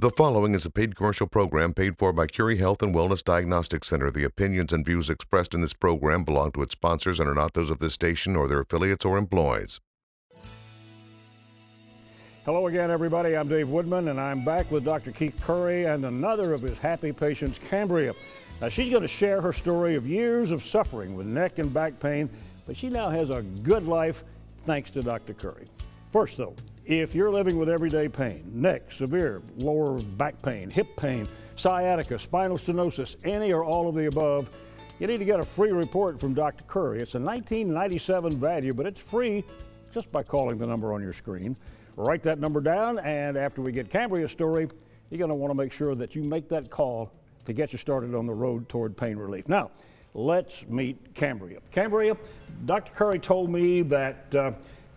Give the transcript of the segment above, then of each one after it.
The following is a paid commercial program paid for by Currie Health and Wellness Diagnostic Center. The opinions and views expressed in this program belong to its sponsors and are not those of this station or their affiliates or employees. Hello again, everybody. I'm Dave Woodman, and I'm back with Dr. Keith Currie and another of his happy patients, Cambria. Now, she's going to share her story of years of suffering with neck and back pain, but she now has a good life thanks to Dr. Currie. First, though, if you're living with everyday pain, neck, severe lower back pain, hip pain, sciatica, spinal stenosis, any or all of the above, you need to get a free report from Dr. Currie. It's a $19.97 value, but it's free just by calling the number on your screen. Write that number down, and after we get Cambria's story, you're going to want to make sure that you make that call to get you started on the road toward pain relief. Now, let's meet Cambria. Cambria, Dr. Currie told me that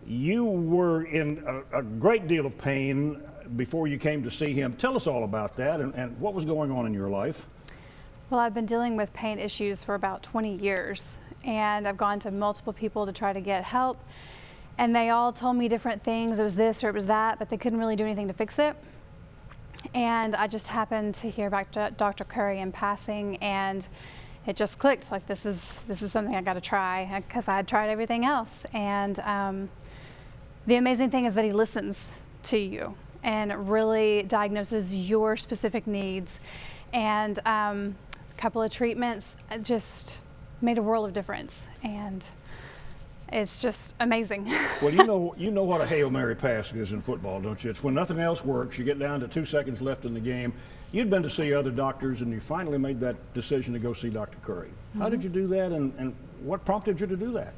you were in a great deal of pain before you came to see him. Tell us all about that and what was going on in your life. Well, I've been dealing with pain issues for about 20 years, and I've gone to multiple people to try to get help, and they all told me different things. It was this or it was that, but they couldn't really do anything to fix it. And I just happened to hear back to Dr. Currie in passing, and it just clicked. Like, this is something I got to try, because I had tried everything else. And the amazing thing is that he listens to you and really diagnoses your specific needs. And a couple of treatments just made a world of difference. And it's just amazing. Well, you know what a Hail Mary pass is in football, don't you? It's when nothing else works. You get down to 2 seconds left in the game. You'd been to see other doctors, and you finally made that decision to go see Dr. Currie. Mm-hmm. How did you do that, and what prompted you to do that?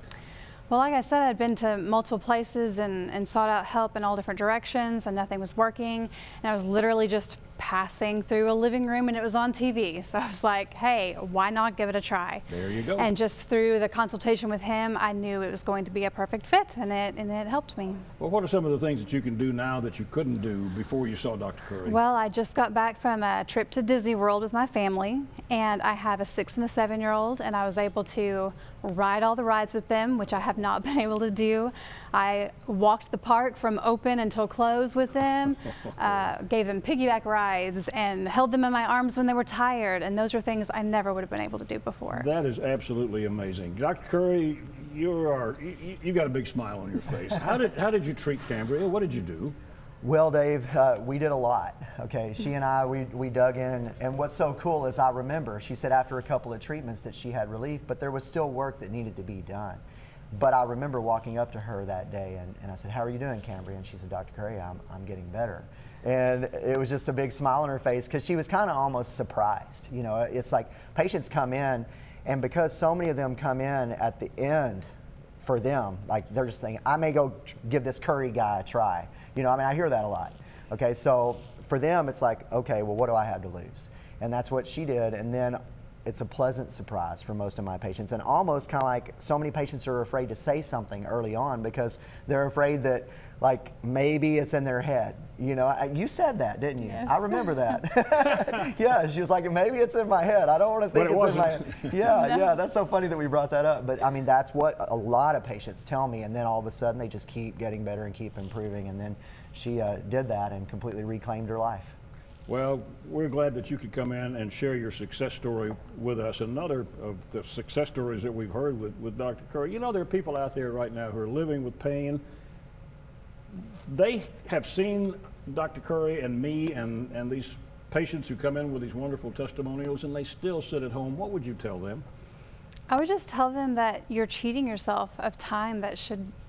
Well, like I said, I'd been to multiple places and sought out help in all different directions, and nothing was working. And I was literally just passing through a living room, and it was on TV. So I was like, hey, why not give it a try? There you go. And just through the consultation with him, I knew it was going to be a perfect fit, and it helped me. Well, what are some of the things that you can do now that you couldn't do before you saw Dr. Currie? Well, I just got back from a trip to Disney World with my family, and I have a 6- and a 7-year-old, and I was able to ride all the rides with them, which I have not been able to do. I walked the park from open until close with them, gave them piggyback rides, and held them in my arms when they were tired, and those are things I never would have been able to do before. That is absolutely amazing. Dr. Currie, you got a big smile on your face. How did you treat Cambria? What did you do? Well, Dave, we did a lot. Okay, she and I, we dug in, and what's so cool is I remember she said after a couple of treatments that she had relief, but there was still work that needed to be done. But I remember walking up to her that day, and I said, "How are you doing, Cambria?" And she said, "Dr. Currie, I'm getting better." And it was just a big smile on her face, because she was kind of almost surprised. You know, it's like patients come in, and because so many of them come in at the end, for them, like they're just thinking, I may go give this Currie guy a try. You know, I mean, I hear that a lot. Okay, so for them, it's like, okay, well, what do I have to lose? And that's what she did. And then it's a pleasant surprise for most of my patients, and almost kind of like so many patients are afraid to say something early on because they're afraid that, like, maybe it's in their head. You know, you said that, didn't you? Yes. I remember that. Yeah, she was like, maybe it's in my head. I don't want to think it's in my head. Yeah, no. Yeah, that's so funny that we brought that up. But I mean, that's what a lot of patients tell me, and then all of a sudden they just keep getting better and keep improving, and then she did that and completely reclaimed her life. Well, we're glad that you could come in and share your success story with us. Another of the success stories that we've heard with Dr. Currie. You know, there are people out there right now who are living with pain. They have seen Dr. Currie and me and these patients who come in with these wonderful testimonials, and they still sit at home. What would you tell them? I would just tell them that you're cheating yourself of time that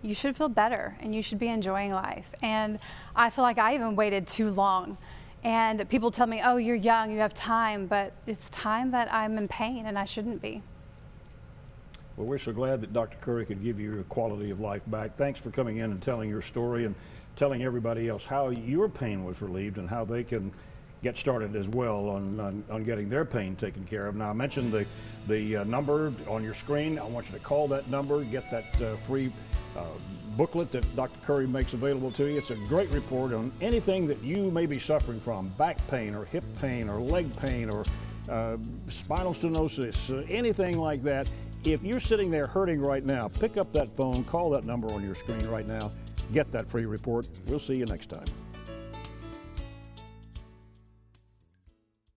you should feel better, and you should be enjoying life. And I feel like I even waited too long. And people tell me, oh, you're young, you have time, but it's time that I'm in pain, and I shouldn't be. Well, we're so glad that Dr. Currie could give you your quality of life back. Thanks for coming in and telling your story and telling everybody else how your pain was relieved and how they can get started as well on getting their pain taken care of. Now, I mentioned the number on your screen. I want you to call that number, get that free booklet that Dr. Currie makes available to you. It's a great report on anything that you may be suffering from, back pain or hip pain or leg pain or spinal stenosis, anything like that. If you're sitting there hurting right now, pick up that phone, call that number on your screen right now, get that free report. We'll see you next time.